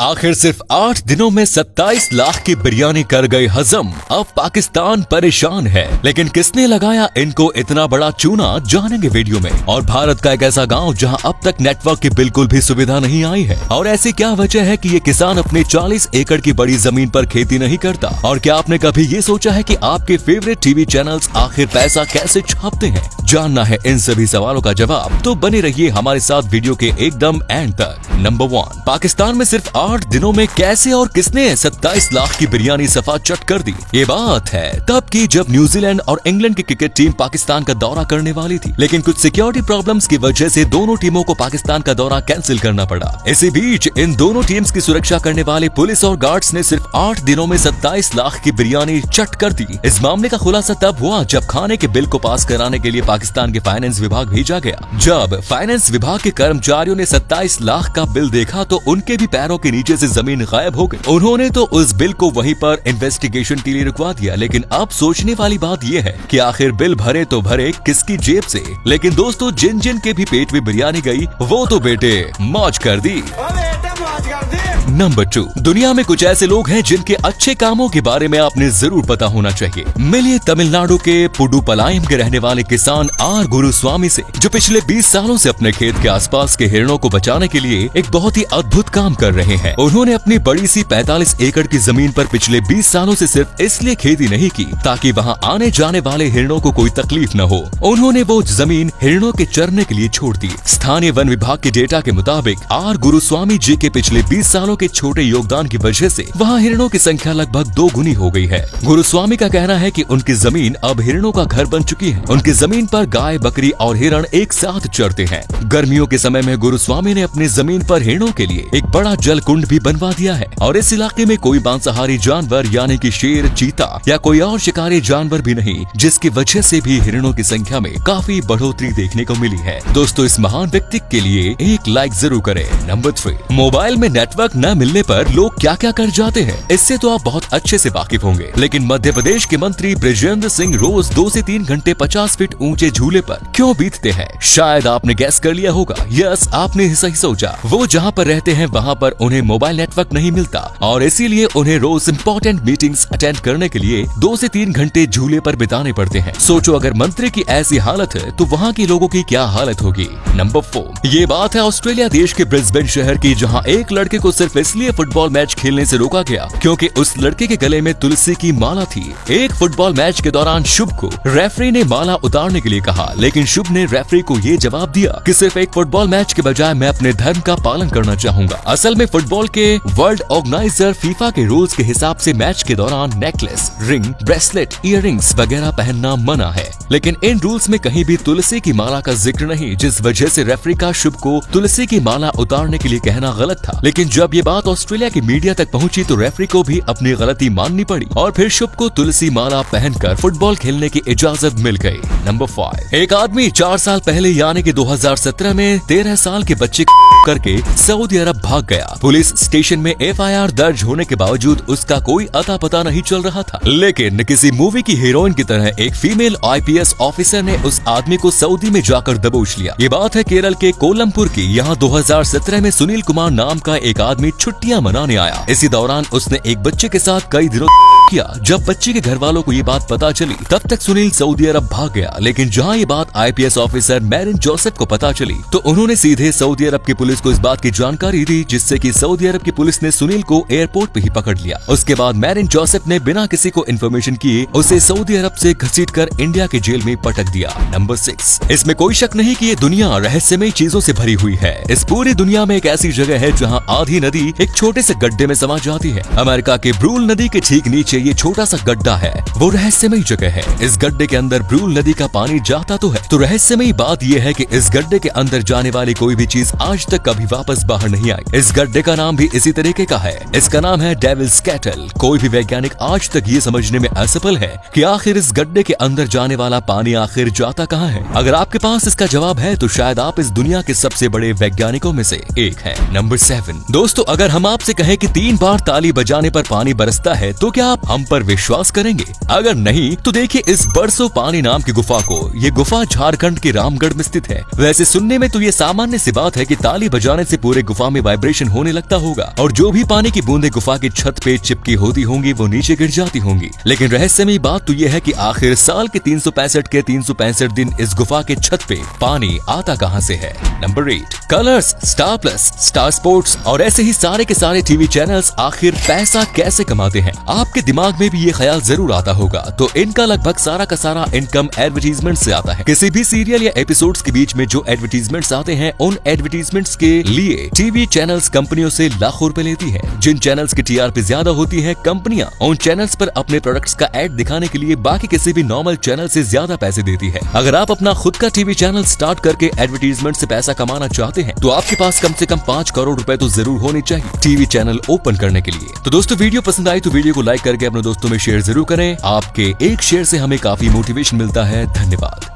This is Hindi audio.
आखिर सिर्फ 8 दिनों में 27 लाख की बिरयानी कर गए हजम। अब पाकिस्तान परेशान है, लेकिन किसने लगाया इनको इतना बड़ा चूना, जानेंगे वीडियो में। और भारत का एक ऐसा गांव जहां अब तक नेटवर्क की बिल्कुल भी सुविधा नहीं आई है, और ऐसी क्या वजह है कि ये किसान अपने 40 एकड़ की बड़ी जमीन पर खेती नहीं करता। और क्या आपने कभी ये सोचा है कि आपके फेवरेट टीवी चैनल्स आखिर पैसा कैसे छापते हैं? जानना है इन सभी सवालों का जवाब, तो बने रहिए हमारे साथ वीडियो के एकदम एंड तक। नंबर 1, पाकिस्तान में सिर्फ 8 दिनों में कैसे और किसने 27 लाख की बिरयानी सफा चट कर दी। ये बात है तब की जब न्यूजीलैंड और इंग्लैंड की क्रिकेट टीम पाकिस्तान का दौरा करने वाली थी, लेकिन कुछ सिक्योरिटी प्रॉब्लम्स की वजह से दोनों टीमों को पाकिस्तान का दौरा कैंसिल करना पड़ा। इसी बीच इन दोनों टीम्स की सुरक्षा करने वाले पुलिस और गार्ड्स ने सिर्फ 8 दिनों में 27 लाख की बिरयानी चट कर दी। इस मामले का खुलासा तब हुआ जब खाने के बिल को पास कराने के लिए पाकिस्तान के फाइनेंस विभाग भेजा गया। जब फाइनेंस विभाग के कर्मचारियों ने 27 लाख का बिल देखा तो उनके भी पैरों के नीचे से जमीन गायब हो गई। उन्होंने तो उस बिल को वहीं पर इन्वेस्टिगेशन के लिए रुकवा दिया। लेकिन अब सोचने वाली बात यह है कि आखिर बिल भरे तो भरे किसकी जेब से। लेकिन दोस्तों, जिन जिन के भी पेट में बिरयानी गई वो तो बेटे मौज कर दी। नंबर 2, दुनिया में कुछ ऐसे लोग हैं जिनके अच्छे कामों के बारे में आपने जरूर पता होना चाहिए। मिलिए तमिलनाडु के पुडुपलायम के रहने वाले किसान आर गुरुस्वामी से, जो पिछले 20 सालों से अपने खेत के आसपास के हिरणों को बचाने के लिए एक बहुत ही अद्भुत काम कर रहे हैं। उन्होंने अपनी बड़ी सी 45 एकड़ की जमीन पर पिछले 20 सालों से सिर्फ इसलिए खेती नहीं की ताकि वहाँ आने जाने वाले हिरणों को कोई तकलीफ न हो। उन्होंने वो जमीन हिरणों के चरने के लिए छोड़ दी। स्थानीय वन विभाग के डेटा के मुताबिक आर गुरुस्वामी जी के पिछले 20 सालों के छोटे योगदान की वजह से वहाँ हिरणों की संख्या लगभग 2 गुनी हो गई है। गुरुस्वामी का कहना है कि उनकी जमीन अब हिरणों का घर बन चुकी है। उनकी जमीन पर गाय, बकरी और हिरण एक साथ चरते हैं। गर्मियों के समय में गुरुस्वामी ने अपनी जमीन पर हिरणों के लिए एक बड़ा जल कुंड भी बनवा दिया है। और इस इलाके में कोई मांसाहारी जानवर यानी कि शेर, चीता या कोई और शिकारी जानवर भी नहीं, जिसकी वजह से भी हिरणों की संख्या में काफी बढ़ोतरी देखने को मिली है। दोस्तों, इस महान व्यक्ति के लिए एक लाइक जरूर करें। नंबर 3, मोबाइल में नेटवर्क न मिलने पर लोग क्या क्या कर जाते हैं, इससे तो आप बहुत अच्छे से वाकिफ होंगे। लेकिन मध्य प्रदेश के मंत्री बृजेंद्र सिंह रोज 2 से 3 घंटे 50 फीट ऊंचे झूले पर क्यों बीतते हैं? शायद आपने गैस कर लिया होगा। यस, आपने सही सोचा। वो जहाँ पर रहते हैं वहाँ पर उन्हें मोबाइल नेटवर्क नहीं मिलता और इसीलिए उन्हें रोज इम्पोर्टेंट मीटिंग्स अटेंड करने के लिए 2 से 3 घंटे झूले पर बिताने पड़ते हैं। सोचो, अगर मंत्री की ऐसी हालत है तो वहाँ के लोगों की क्या हालत होगी। नंबर 4, ये बात है ऑस्ट्रेलिया देश के ब्रिस्बेन शहर की, जहाँ एक लड़के को सिर्फ इसलिए फुटबॉल मैच खेलने से रोका गया क्योंकि उस लड़के के गले में तुलसी की माला थी। एक फुटबॉल मैच के दौरान शुभ को रेफरी ने माला उतारने के लिए कहा, लेकिन शुभ ने रेफरी को ये जवाब दिया कि सिर्फ एक फुटबॉल मैच के बजाय मैं अपने धर्म का पालन करना चाहूंगा। असल में फुटबॉल के वर्ल्ड ऑर्गेनाइजर फीफा के रूल्स के हिसाब से मैच के दौरान नेकलेस, रिंग, ब्रेसलेट, इयररिंग्स वगैरह पहनना मना है। लेकिन इन रूल्स में कहीं भी तुलसी की माला का जिक्र नहीं, जिस वजह से रेफरी का शुभ को तुलसी की माला उतारने के लिए कहना गलत था। लेकिन जब ये बात ऑस्ट्रेलिया की मीडिया तक पहुंची तो रेफरी को भी अपनी गलती माननी पड़ी और फिर शुभ को तुलसी माला पहनकर फुटबॉल खेलने की इजाजत मिल गई। नंबर 5, एक आदमी 4 साल पहले यानी कि 2017 में 13 साल के बच्चे करके सऊदी अरब भाग गया। पुलिस स्टेशन में FIR दर्ज होने के बावजूद उसका कोई अता पता नहीं चल रहा था। लेकिन किसी मूवी की हीरोइन की तरह एक फीमेल IPS ऑफिसर ने उस आदमी को सऊदी में जाकर दबोच लिया। ये बात है केरल के कोलमपुर की। यहाँ 2017 में सुनील कुमार नाम का एक आदमी छुट्टियां मनाने आया। इसी दौरान उसने एक बच्चे के साथ कई दिनों किया। जब बच्चे के घर वालों को ये बात पता चली तब तक सुनील सऊदी अरब भाग गया। लेकिन जहाँ ये बात IPS ऑफिसर मैरिन जोसेफ को पता चली तो उन्होंने सीधे सऊदी अरब की पुलिस को इस बात की जानकारी दी, जिससे कि सऊदी अरब की पुलिस ने सुनील को एयरपोर्ट पे ही पकड़ लिया। उसके बाद मैरिन जोसेफ ने बिना किसी को इन्फॉर्मेशन किए उसे सऊदी अरब से घसीटकर इंडिया के जेल में पटक दिया। नंबर 6, इसमें कोई शक नहीं कि ये दुनिया रहस्यमय चीजों से भरी हुई है। इस पूरी दुनिया में एक ऐसी जगह है जहाँ आधी नदी एक छोटे से गड्ढे में समा जाती है। अमेरिका के ब्रूल नदी के ठीक नीचे ये छोटा सा गड्ढा है, वो रहस्यमय जगह है। इस गड्ढे के अंदर ब्रूल नदी का पानी जाता तो है, तो रहस्यमय बात यह है कि इस गड्ढे के अंदर जाने वाली कोई भी चीज आज तक कभी वापस बाहर नहीं आई। इस गड्ढे का नाम भी इसी तरीके का है। इसका नाम है डेविल्स कैटल। कोई भी वैज्ञानिक आज तक ये समझने में असफल है कि आखिर इस गड्ढे के अंदर जाने वाला पानी आखिर जाता कहाँ है। अगर आपके पास इसका जवाब है तो शायद आप इस दुनिया के सबसे बड़े वैज्ञानिकों में से एक हैं। नंबर 7। दोस्तों, अगर हम आपसे कहें कि 3 बार ताली बजाने पर पानी बरसता है तो क्या आप हम पर विश्वास करेंगे? अगर नहीं तो देखिए इस बरसो पानी नाम की गुफा को। ये गुफा झारखंड के रामगढ़ में स्थित है। वैसे सुनने में तो ये सामान्य सी बात है कि ताली बजाने से पूरे गुफा में वाइब्रेशन होने लगता होगा और जो भी पानी की बूंदे गुफा की छत पे चिपकी होती होंगी वो नीचे गिर जाती होंगी। लेकिन रहस्यमयी बात तो ये है कि आखिर साल के 365 दिन इस गुफा के छत पे पानी आता कहां से है? Number 8, colours, star plus, star sports और ऐसे ही सारे के सारे टीवी चैनल्स आखिर पैसा कैसे कमाते हैं? आपके दिमाग में भी ये ख्याल जरूर आता होगा। तो इनका लगभग सारा का सारा इनकम एडवर्टीजमेंट से आता है। किसी भी सीरियल या एपिसोड्स के बीच में जो एडवर्टीजमेंट्स आते हैं उन एडवर्टीजमेंट्स के लिए टीवी चैनल्स कंपनियों से लाखों रुपए लेती है। जिन चैनल्स की टीआरपी ज्यादा होती है, कंपनियां उन चैनल्स पर अपने प्रोडक्ट्स का एड दिखाने के लिए बाकी किसी भी नॉर्मल चैनल से ज्यादा पैसे देती है। अगर आप अपना खुद का टीवी चैनल स्टार्ट करके एडवर्टीजमेंट से पैसा कमाना चाहते हैं तो आपके पास कम से कम 5 करोड़ रुपए तो जरूर होने चाहिए टीवी चैनल ओपन करने के लिए। तो दोस्तों, वीडियो पसंद आई तो वीडियो को लाइक करके अपने दोस्तों में शेयर जरूर करें। आपके एक शेयर से हमें काफी मोटिवेशन मिलता है। धन्यवाद।